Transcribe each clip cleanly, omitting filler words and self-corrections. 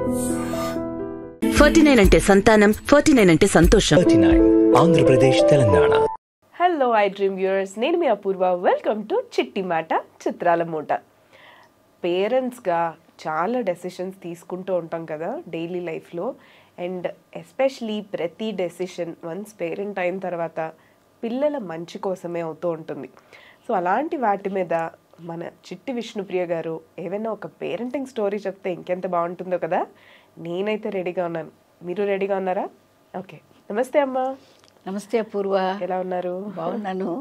49 అంటే సంతానం, 49 అంటే సంతోషం. 39 Andhra Pradesh Telangana. Hello I dream viewers, నేను మీ అపూర్వ. వెల్కమ్ టు చిట్టి మాట చిత్రాల మూట. పేరెంట్స్గా చాలా డెసిషన్స్ తీసుకుంటూ ఉంటాం కదా డైలీ లైఫ్లో. అండ్ ఎస్పెషలీ ప్రతి డెసిషన్ వన్స్ పేరెంట్ అయిన తర్వాత పిల్లల మంచి కోసమే అవుతూ ఉంటుంది. సో అలాంటి వాటి మీద మన చిట్టి విష్ణుప్రియ గారు ఏవైనా ఒక పేరెంటింగ్ స్టోరీ చెప్తే ఇంకెంత బాగుంటుందో కదా. నేనైతే రెడీగా ఉన్నాను. మీరు రెడీగా ఉన్నారా? ఓకే. నమస్తే అమ్మా. నమస్తే అపూర్వ. ఎలా ఉన్నారు? బాగున్నాను.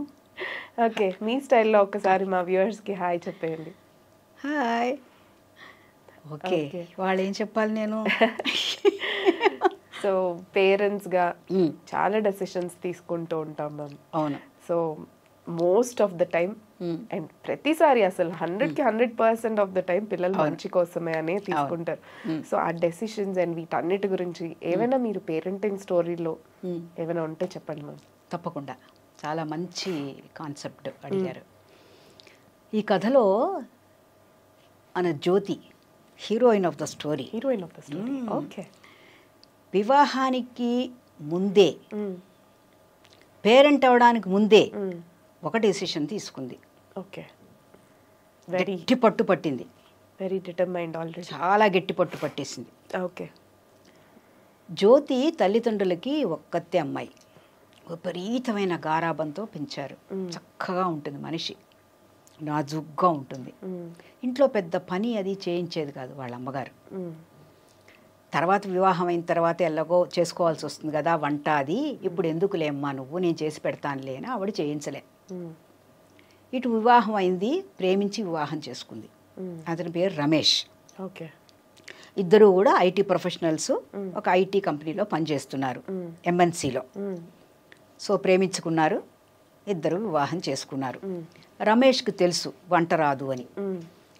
ఓకే, మీ స్టైల్లో ఒకసారి మా వ్యూవర్స్కి హాయ్ చెప్పేయండి. హాయ్. ఓకే, వాళ్ళు ఏం చెప్పాలి నేను? సో పేరెంట్స్గా చాలా డెసిషన్స్ తీసుకుంటూ ఉంటాం మ్యామ్. అవును. So most of the time and ప్రతిసారి అసలు 100% ఆఫ్ ద టైం పిల్లలు మంచి కోసమే అనే తీసుకుంటారు. సో ఆ డెసిషన్స్ అండ్ వీటన్నిటి గురించి ఏమైనా మీరు పేరెంటింగ్ స్టోరీలో ఏమైనా ఉంటే చెప్పండి మ్యామ్. తప్పకుండా. చాలా మంచి కాన్సెప్ట్ అడిగారు. ఈ కథలో మన Jyoti heroine of the story. Okay. వివాహానికి ముందే, పేరెంట్ అవడానికి ముందే ఒక డెసిషన్ తీసుకుంది. ఓకే. గట్టి పట్టు పట్టింది. Very determined already. చాలా గట్టి పట్టు పట్టేసింది. ఓకే. జ్యోతి తల్లిదండ్రులకి ఒక్కతే అమ్మాయి. విపరీతమైన గారాబంతో పెంచారు. చక్కగా ఉంటుంది మనిషి, నాజుగ్గా ఉంటుంది. ఇంట్లో పెద్ద పని అది చేయించేది కాదు వాళ్ళ అమ్మగారు. తర్వాత వివాహం అయిన తర్వాత ఎలాగో చేసుకోవాల్సి వస్తుంది కదా వంట అది. ఇప్పుడు ఎందుకులేమ్మా నువ్వు, నేను చేసి పెడతానులే అని ఆవిడ చేయించలే. ఇటు వివాహం అయింది, ప్రేమించి వివాహం చేసుకుంది. అతని పేరు రమేష్. ఓకే. ఇద్దరు కూడా ఐటీ ప్రొఫెషనల్స్. ఒక ఐటీ కంపెనీలో పనిచేస్తున్నారు, ఎంఎన్సీలో. సో ప్రేమించుకున్నారు, ఇద్దరు వివాహం చేసుకున్నారు. రమేష్కి తెలుసు వంట రాదు అని.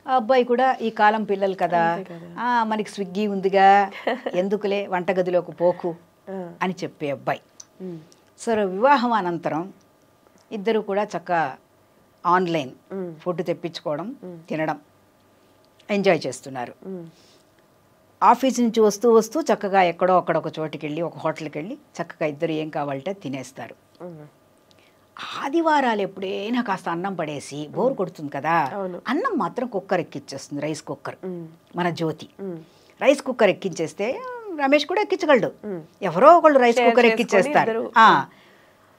ఆ అబ్బాయి కూడా ఈ కాలం పిల్లలు కదా, మనకి స్విగ్గీ ఉందిగా, ఎందుకులే వంటగదిలోకి పోకు అని చెప్పే అబ్బాయి. సరే, వివాహం అనంతరం ఇద్దరు కూడా చక్కగా ఆన్లైన్ ఫుడ్ తెప్పించుకోవడం, తినడం, ఎంజాయ్ చేస్తున్నారు. ఆఫీస్ నుంచి వస్తూ వస్తూ చక్కగా ఎక్కడో అక్కడ ఒక చోటుకి వెళ్ళి, ఒక హోటల్కి వెళ్ళి చక్కగా ఇద్దరు ఏం కావాలంటే తినేస్తారు. ఆదివారాలు ఎప్పుడైనా కాస్త అన్నం పడేసి బోర్ కొడుతుంది కదా, అన్నం మాత్రం కుక్కర్ ఎక్కించేస్తుంది, రైస్ కుక్కర్. మన జ్యోతి రైస్ కుక్కర్ ఎక్కించేస్తే రమేష్ కూడా ఎక్కించగలడు. ఎవరో ఒకళ్ళు రైస్ కుక్కర్ ఎక్కించేస్తారు.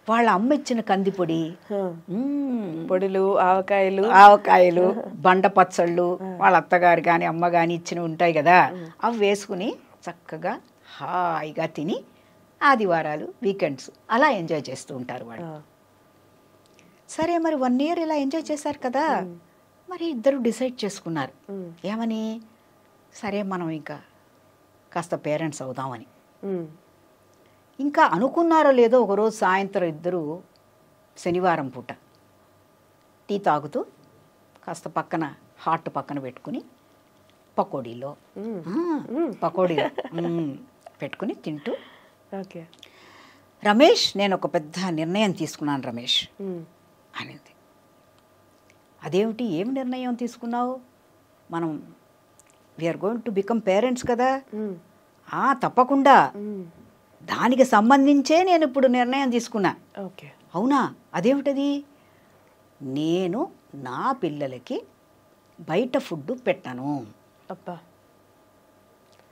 వాళ్ళ అమ్మ ఇచ్చిన కందిపొడి, పొడులు, ఆవకాయలు, బండ పచ్చళ్ళు, వాళ్ళ అత్తగారు కానీ అమ్మ కానీ ఇచ్చినవి ఉంటాయి కదా, అవి వేసుకుని చక్కగా హాయిగా తిని ఆదివారాలు, వీకెండ్స్ అలా ఎంజాయ్ చేస్తూ ఉంటారు వాళ్ళు. సరే, మరి 1 year ఇలా ఎంజాయ్ చేశారు కదా, మరి ఇద్దరు డిసైడ్ చేసుకున్నారు ఏమని, సరే మనం ఇంకా కాస్త పేరెంట్స్ అవుదామని. ఇంకా అనుకున్నారో లేదో ఒకరోజు సాయంత్రం ఇద్దరు శనివారం పూట టీ తాగుతూ కాస్త పక్కన హాట్ పక్కన పెట్టుకుని పకోడీలో పెట్టుకుని తింటూ, రమేష్ నేను ఒక పెద్ద నిర్ణయం తీసుకున్నాను రమేష్ అనేది. అదేమిటి, ఏం నిర్ణయం తీసుకున్నావు? మనం we're going to become parents కదా. తప్పకుండా, దానికి సంబంధించే నేను ఇప్పుడు నిర్ణయం తీసుకున్నా. ఓకే. అవునా, అదేమిటది? నేను నా పిల్లలకి బయట ఫుడ్ పెట్టను. అబ్బా,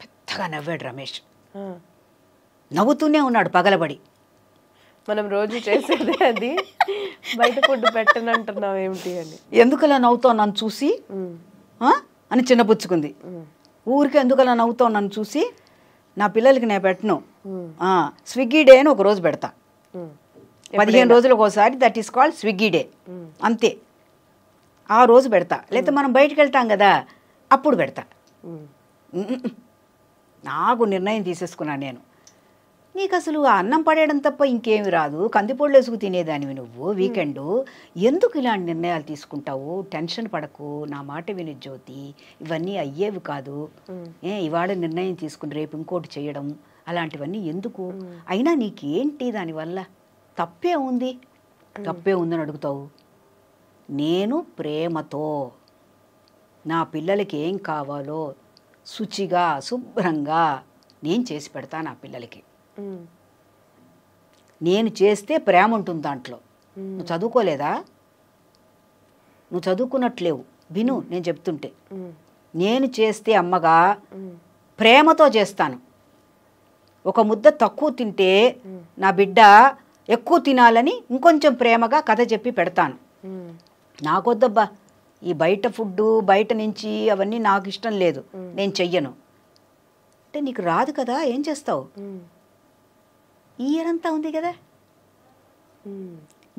పెద్దగా నవ్వాడు రమేష్. నవ్వుతూనే ఉన్నాడు పగలబడి. మనం రోజు చేసేదే అది, బయట ఫుడ్ పెట్టనంటున్నావు ఏమిటి అని. ఎందుకలా నవ్వుతావు నన్ను చూసి అని చిన్నపుచ్చుకుంది. ఊరికి ఎందుకలా నవ్వుతావు నన్ను చూసి, నా పిల్లలకి నేను పెట్టను. స్విగ్గీ డే అని ఒక రోజు పెడతా, 15 రోజులకు ఒకసారి, that is called Swiggy day, అంతే. ఆ రోజు పెడతా, లేకపోతే మనం బయటకు వెళ్తాం కదా అప్పుడు పెడతా. నాకు నిర్ణయం తీసేసుకున్నాను నేను. నీకు అసలు ఆ అన్నం పడేయడం తప్ప ఇంకేమి రాదు, కందిపొళ్ళు వేసుకు తినేదానివి నువ్వు, వీకెండు ఎందుకు ఇలాంటి నిర్ణయాలు తీసుకుంటావు? టెన్షన్ పడకు, నా మాట విని జ్యోతి, ఇవన్నీ అయ్యేవి కాదు. ఇవాళ నిర్ణయం తీసుకుని రేపు ఇంకోటి చేయడం అలాంటివన్నీ ఎందుకు? అయినా నీకేంటి దానివల్ల? తప్పే ఉంది, తప్పే ఉందని అడుగుతావు. నేను ప్రేమతో నా పిల్లలకి ఏం కావాలో శుచిగా శుభ్రంగా నేను చేసి పెడతాను ఆ పిల్లలకి. నేను చేస్తే ప్రేమ ఉంటుంది దాంట్లో. నువ్వు చదువుకోలేదా? నువ్వు చదువుకున్నట్లేవు, విను నేను చెప్తుంటే. నేను చేస్తే అమ్మగా ప్రేమతో చేస్తాను. ఒక ముద్ద తక్కువ తింటే నా బిడ్డ ఎక్కువ తినాలని ఇంకొంచెం ప్రేమగా కథ చెప్పి పెడతాను. నాకొద్దబ్బా ఈ బయట ఫుడ్డు, బయట నుంచి అవన్నీ నాకు ఇష్టం లేదు, నేను చెయ్యను అంటే, నీకు రాదు కదా, ఏం చేస్తావు? ఈ ఇయర్ అంతా ఉంది కదా.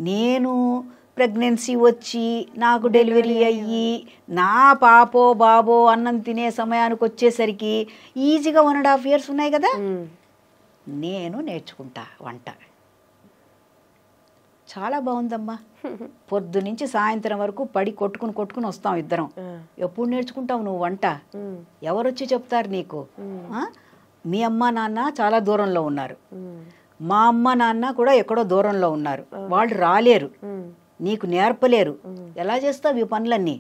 నేను ప్రెగ్నెన్సీ వచ్చి నాకు డెలివరీ అయ్యి నా పాపో బాబో అన్నం తినే సమయానికి వచ్చేసరికి ఈజీగా 1.5 years ఉన్నాయి కదా. నేను నేర్చుకుంటా వంట. చాలా బాగుందమ్మా. పొద్దు నుంచి సాయంత్రం వరకు పడి కొట్టుకుని వస్తాం ఇద్దరం. ఎప్పుడు నేర్చుకుంటావు నువ్వు వంట? ఎవరొచ్చి చెప్తారు నీకు? మీ అమ్మ నాన్న చాలా దూరంలో ఉన్నారు, మా అమ్మ నాన్న కూడా ఎక్కడో దూరంలో ఉన్నారు, వాళ్ళు రాలేరు, నీకు నేర్పలేరు. ఎలా చేస్తావు ఈ పనులన్నీ?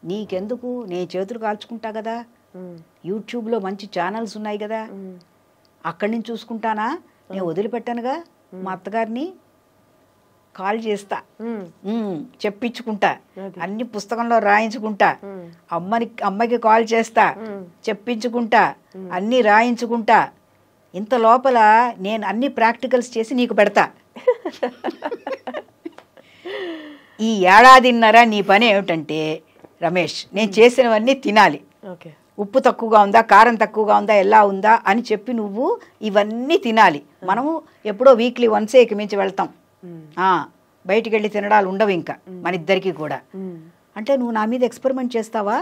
నీకెందుకు? నేను చేతులు కాల్చుకుంటా కదా. యూట్యూబ్లో మంచి ఛానల్స్ ఉన్నాయి కదా, అక్కడి నుంచి చూసుకుంటానా? నేను వదిలిపెట్టానుగా. మా అత్తగారిని కాల్ చేస్తా, చెప్పించుకుంటా, అన్ని పుస్తకంలో రాయించుకుంటా, అమ్మకి కాల్ చేస్తా, చెప్పించుకుంటా, అన్ని రాయించుకుంటా. ఇంత లోపల నేను అన్ని ప్రాక్టికల్స్ చేసి నీకు పెడతా. ఈ ఏడాదిన్నర నీ పని ఏమిటంటే రమేష్, నేను చేసినవన్నీ తినాలి. ఉప్పు తక్కువగా ఉందా, కారం తక్కువగా ఉందా, ఎలా ఉందా అని చెప్పి నువ్వు ఇవన్నీ తినాలి. మనము ఎప్పుడో వీక్లీ వన్సే మించి వెళ్తాం, బయటికి వెళ్ళి తినడాలు ఉండవు ఇంకా మన ఇద్దరికి కూడా. అంటే నువ్వు నా మీద ఎక్స్పెరిమెంట్ చేస్తావా?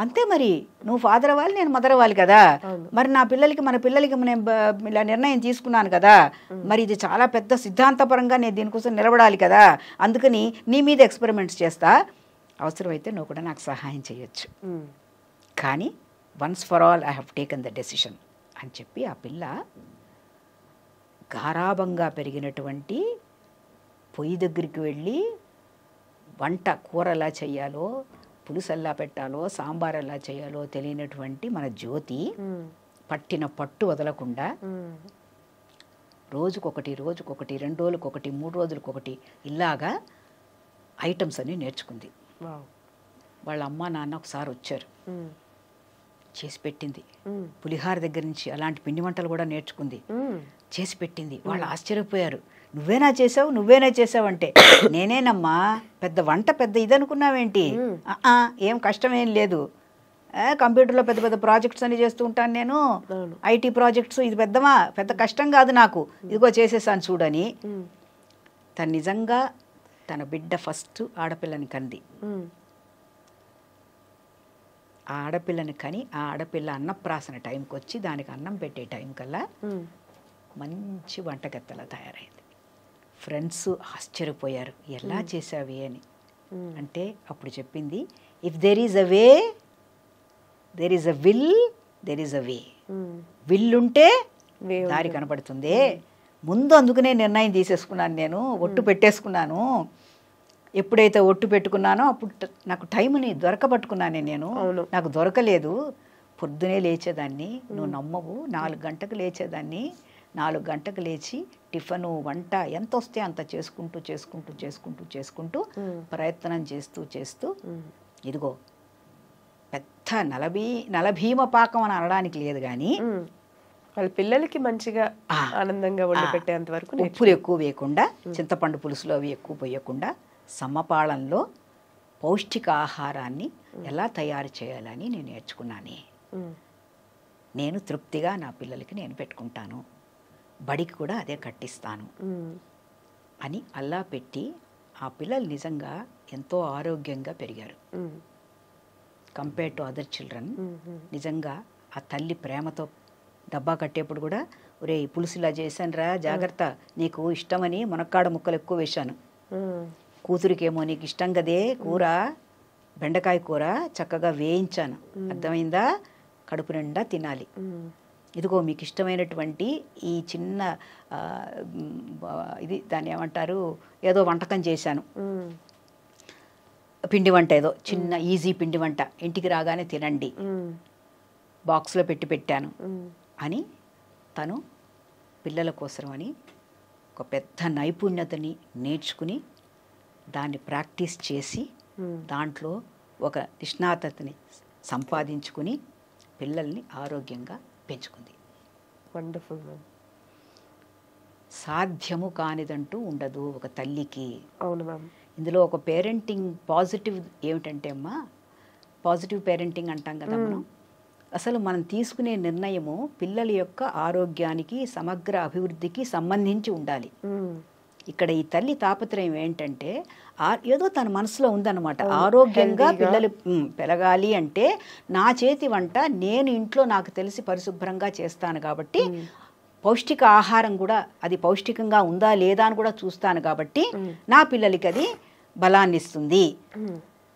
అంతే మరి. నువ్వు ఫాదర్ అవ్వాలి, నేను మదర్ అవ్వాలి కదా. మరి నా పిల్లలకి, మన పిల్లలకి నేను ఇలా నిర్ణయం తీసుకున్నాను కదా, మరి ఇది చాలా పెద్ద సిద్ధాంతపరంగా నేను దీనికోసం నిలబడాలి కదా. అందుకని నీ మీద ఎక్స్పెరిమెంట్స్ చేస్తా, అవసరమైతే నువ్వు కూడా నాకు సహాయం చేయొచ్చు. కానీ once for all I have taken the decision అని చెప్పి ఆ పిల్ల గారాబంగా పెరిగినటువంటి పొయ్యి దగ్గరికి వెళ్ళి వంట, కూర ఎలా చేయాలో, పులుసు ఎలా పెట్టాలో, సాంబార్ ఎలా చేయాలో తెలియనటువంటి మన జ్యోతి పట్టిన పట్టు వదలకుండా రోజుకొకటి 2 రోజులకొకటి 3 రోజులకొకటి ఇలాగా ఐటమ్స్ అన్నీ నేర్చుకుంది. వాళ్ళ అమ్మ నాన్న ఒకసారి వచ్చారు, చేసి పెట్టింది. పులిహార దగ్గర నుంచి అలాంటి పిండి వంటలు కూడా నేర్చుకుంది, చేసి పెట్టింది. వాళ్ళు ఆశ్చర్యపోయారు. నువ్వేనా చేసావు అంటే, నేనేనమ్మా. పెద్ద వంట పెద్ద ఇదనుకున్నావేంటి? ఏం కష్టమేం లేదు. కంప్యూటర్లో పెద్ద పెద్ద ప్రాజెక్ట్స్ అన్ని చేస్తూ ఉంటాను నేను, ఐటీ ప్రాజెక్ట్స్. ఇది పెద్ద కష్టం కాదు నాకు, ఇదిగో చేసేసాను చూడని. తను నిజంగా తన బిడ్డ ఫస్ట్ ఆడపిల్లని కంది. ఆ ఆడపిల్లని కని ఆ ఆడపిల్ల అన్నప్రాసన టైంకి వచ్చి దానికి అన్నం పెట్టే టైం కల్లా మంచి వంటగత్తెలా తయారైంది. ఫ్రెండ్స్ ఆశ్చర్యపోయారు, ఎలా చేసావి అని. అంటే అప్పుడు చెప్పింది, if there is a way, there is a will, there is a way. Will ఉంటే దారి కనపడుతుంది. ముందు అందుకనే నిర్ణయం తీసేసుకున్నాను, నేను ఒట్టు పెట్టేసుకున్నాను. ఎప్పుడైతే ఒట్టు పెట్టుకున్నానో అప్పుడు నాకు టైంని దొరకబట్టుకున్నానే నేను. నాకు దొరకలేదు. పొద్దునే లేచేదాన్ని, నువ్వు నమ్మవు, 4 గంటలకు లేచేదాన్ని. 4 గంటకు లేచి టిఫను, వంట ఎంత వస్తే అంత చేసుకుంటూ ప్రయత్నం చేస్తూ ఇదిగో పెద్ద నలభీమ పాకం అని అనడానికి లేదు కానీ వాళ్ళ పిల్లలకి మంచిగా ఆనందంగా వండి పెట్టేంత వరకు ఉప్పులు ఎక్కువ వేయకుండా, చింతపండు పులుసులో అవి ఎక్కువ పోయకుండా, సమపాళంలో పౌష్టిక ఆహారాన్ని ఎలా తయారు చేయాలని నేను నేర్చుకున్నానే. నేను తృప్తిగా నా పిల్లలకి నేను పెట్టుకుంటాను, బడికి కూడా అదే కట్టిస్తాను అని అల్లా పెట్టి ఆ పిల్లలు నిజంగా ఎంతో ఆరోగ్యంగా పెరిగారు. Compare to other children. నిజంగా ఆ తల్లి ప్రేమతో డబ్బా కట్టేప్పుడు కూడా, ఒరే పులుసు ఇలా చేశాను రా, జాగ్రత్త, నీకు ఇష్టమని మునక్కాడ ముక్కలు ఎక్కువ వేశాను. కూతురికేమో నీకు ఇష్టం కదే కూర, బెండకాయ కూర చక్కగా వేయించాను, అర్థమైందా, కడుపు నిండా తినాలి. ఇదిగో మీకు ఇష్టమైనటువంటి ఈ చిన్న ఇది దాన్ని ఏమంటారు, ఏదో వంటకం చేశాను, పిండి వంట, ఏదో చిన్న ఈజీ పిండి వంట, ఇంటికి రాగానే తినండి బాక్స్లో పెట్టాను అని తను పిల్లల కోసమని ఒక పెద్ద నైపుణ్యతని నేర్చుకుని దాన్ని ప్రాక్టీస్ చేసి దాంట్లో ఒక నిష్ణాతని సంపాదించుకుని పిల్లల్ని ఆరోగ్యంగా పెంచుకుంది. Wonderful ma'am. సాధ్యము కానిదంటూ ఉండదు ఒక తల్లికి. అవును మ్యామ్. ఇందులో ఒక పేరెంటింగ్ పాజిటివ్ ఏమిటంటే అమ్మా, పాజిటివ్ పేరెంటింగ్ అంటాం కదా మనం. అసలు మనం తీసుకునే నిర్ణయము పిల్లల యొక్క ఆరోగ్యానికి సమగ్ర అభివృద్ధికి సంబంధించి ఉండాలి. ఇక్కడ ఈ తల్లి తాపత్రయం ఏంటంటే ఏదో తన మనసులో ఉందన్నమాట, ఆరోగ్యంగా పిల్లలు పెరగాలి అంటే నా చేతి వంట నేను ఇంట్లో నాకు తెలిసి పరిశుభ్రంగా చేస్తాను కాబట్టి పౌష్టిక ఆహారం కూడా అది పౌష్టికంగా ఉందా లేదా అని కూడా చూస్తాను కాబట్టి నా పిల్లలకి అది బలాన్ని ఇస్తుంది,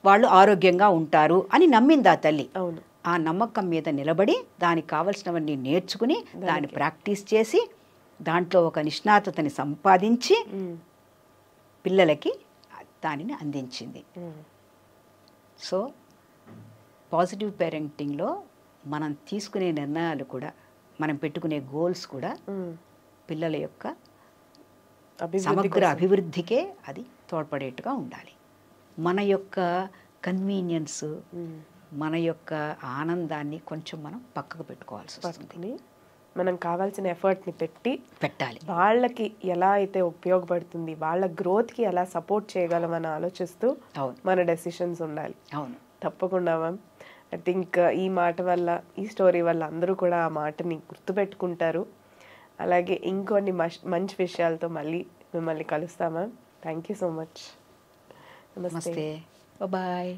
వాళ్ళు ఆరోగ్యంగా ఉంటారు అని నమ్మింది ఆ తల్లి. ఆ నమ్మకం మీద నిలబడి దానికి కావలసినవన్నీ నేర్చుకుని దాన్ని ప్రాక్టీస్ చేసి దాంట్లో ఒక నిష్ణాతని సంపాదించి పిల్లలకి దానిని అందించింది. సో పాజిటివ్ పేరెంటింగ్లో మనం తీసుకునే నిర్ణయాలు కూడా, మనం పెట్టుకునే గోల్స్ కూడా పిల్లల యొక్క సమగ్ర అభివృద్ధికే అది తోడ్పడేట్టుగా ఉండాలి. మన యొక్క కన్వీనియన్స్, మన యొక్క ఆనందాన్ని కొంచెం మనం పక్కకు పెట్టుకోవాల్సి వస్తుంది. మనం కావాల్సిన ఎఫర్ట్ని పెట్టాలి. వాళ్ళకి ఎలా అయితే ఉపయోగపడుతుంది, వాళ్ళ గ్రోత్కి ఎలా సపోర్ట్ చేయగలమని ఆలోచిస్తూ మన డెసిషన్స్ ఉండాలి. అవును, తప్పకుండా మ్యామ్. ఐ థింక్ ఈ మాట వల్ల, ఈ స్టోరీ వల్ల అందరూ కూడా ఆ మాటని గుర్తుపెట్టుకుంటారు. అలాగే ఇంకొన్ని మంచి విషయాలతో మళ్ళీ మిమ్మల్ని కలుస్తాం ma'am. Thank you so much. నమస్తే. బాయ్.